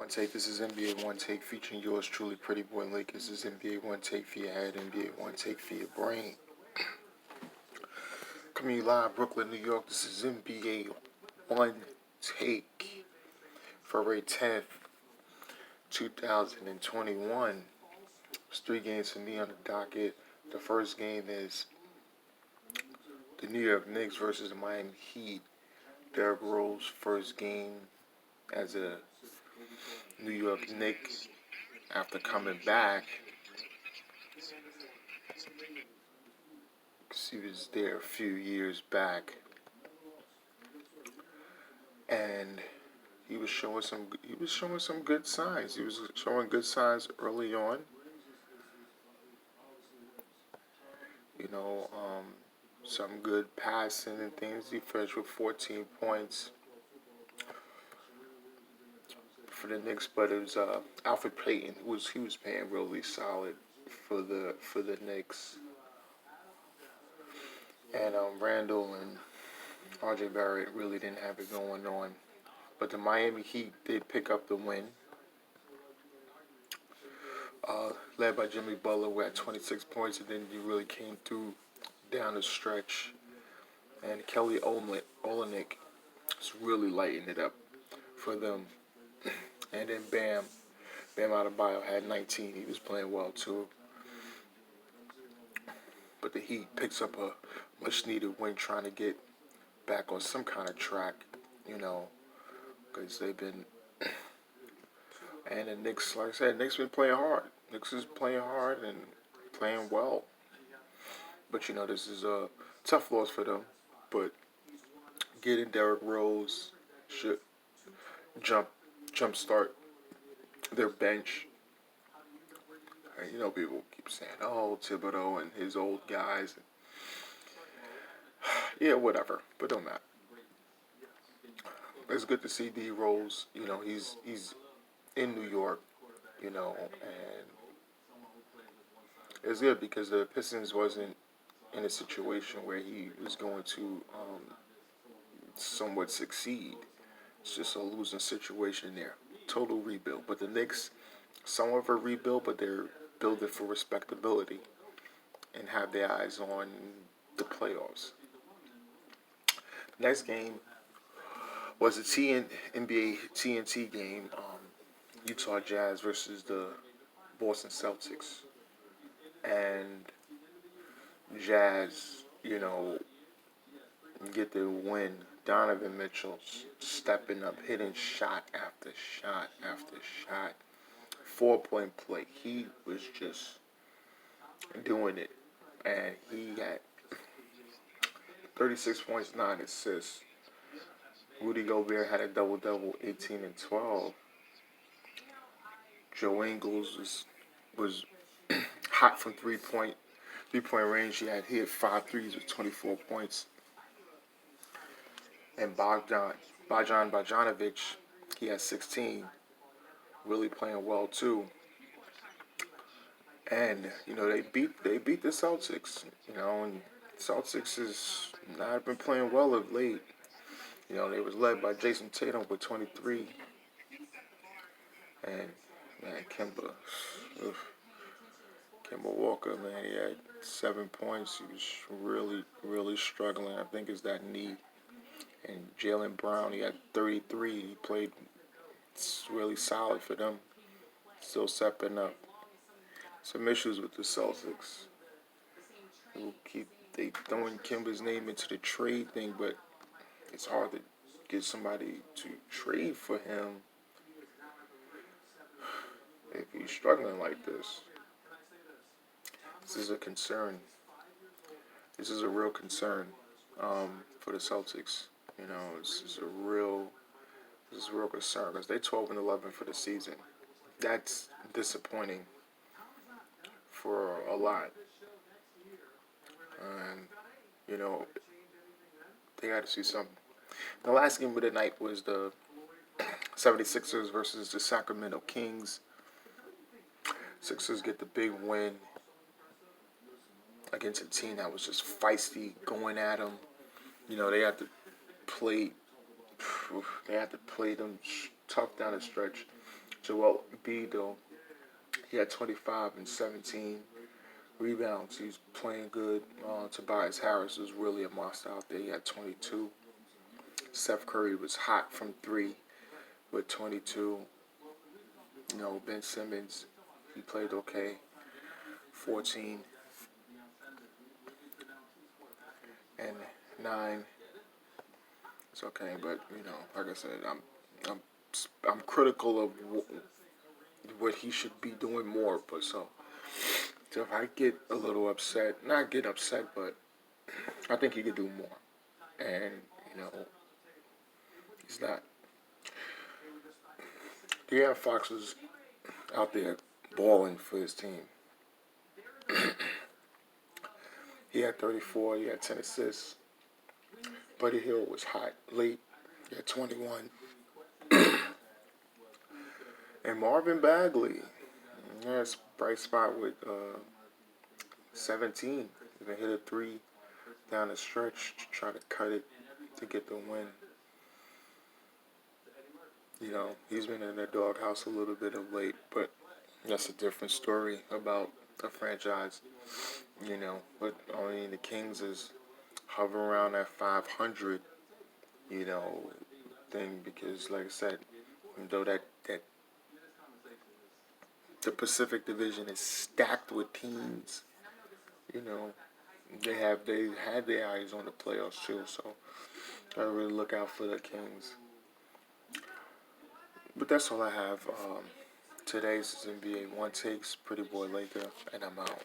One Take. This is NBA One Take featuring yours truly, Pretty Boy Lakers. This is NBA One Take for your head, NBA One Take for your brain. Coming live, Brooklyn, New York. This is NBA One Take, February 10th, 2021. There's 3 games for me on the docket. The first game is the New York Knicks versus the Miami Heat. Derrick Rose' first game as a New York Knicks after coming back. He was there a few years back, and he was showing some good signs. He was showing good signs early on. Some good passing and things. He finished with 14 points for the Knicks, but it was Alfred Payton who was playing really solid for the Knicks, and Randall and RJ Barrett really didn't have it going on. But the Miami Heat did pick up the win, led by Jimmy Butler, who had 26 points, and then he really came through down the stretch. And Kelly Olynyk was really lighting it up for them. And then Bam Adebayo had 19. He was playing well too. But the Heat picks up a much-needed win, trying to get back on some kind of track, because they've been. And the Knicks, like I said, Knicks been playing hard. Knicks is playing hard and playing well. But this is a tough loss for them. But getting Derrick Rose should jumpstart their bench. And, people keep saying, "Oh, Thibodeau and his old guys." Yeah, whatever. But don't matter. It's good to see D Rose. He's in New York. And it's good because the Pistons wasn't in a situation where he was going to somewhat succeed. It's just a losing situation there. Total rebuild. But the Knicks, somewhat of a rebuild, but they're building for respectability and have their eyes on the playoffs. Next game was the NBA TNT game, Utah Jazz versus the Boston Celtics. And Jazz, get the win. Donovan Mitchell stepping up, hitting shot after shot after shot. 4-point play. He was just doing it. And he had 36 points, 9 assists. Rudy Gobert had a double-double, 18 and 12. Joe Ingles was hot from three-point range. He hit 5 threes with 24 points. And Bogdanovic, he had 16, really playing well too. And they beat the Celtics. And Celtics has not been playing well of late. They was led by Jason Tatum with 23, and Kemba Walker, he had 7 points. He was really struggling. I think it's that knee. And Jaylen Brown, he had 33. He played really solid for them. Still stepping up. Some issues with the Celtics. They throwing Kemba's name into the trade thing, but it's hard to get somebody to trade for him if he's struggling like this. This is a concern. This is a real concern for the Celtics. This is a real concern because they're 12-11 for the season. That's disappointing for a lot. And they got to see something. The last game of the night was the 76ers versus the Sacramento Kings. Sixers get the big win against a team that was just feisty, going at them. They had to play them tough down the stretch. Joel Embiid, though, he had 25 and 17 rebounds. He's playing good. Tobias Harris was really a monster out there. He had 22. Seth Curry was hot from three with 22. Ben Simmons, he played okay, 14 and 9. It's okay, but like I said, I'm critical of what he should be doing more. But so if I get a little upset, not get upset, but I think he could do more, and he's not. De'Aaron Fox was out there balling for his team. He had 34. He had 10 assists. Buddy Hield was hot late. He had 21. And Marvin Bagley, yes, bright spot with 17. He hit a three down the stretch to try to cut it to get the win. He's been in the doghouse a little bit of late, but that's a different story about a franchise. But the Kings is hovering around that 500, thing, because like I said, though that the Pacific Division is stacked with teams, they had their eyes on the playoffs too, so gotta really look out for the Kings. But that's all I have. Today's NBA One Takes, Pretty Boy Laker, and I'm out.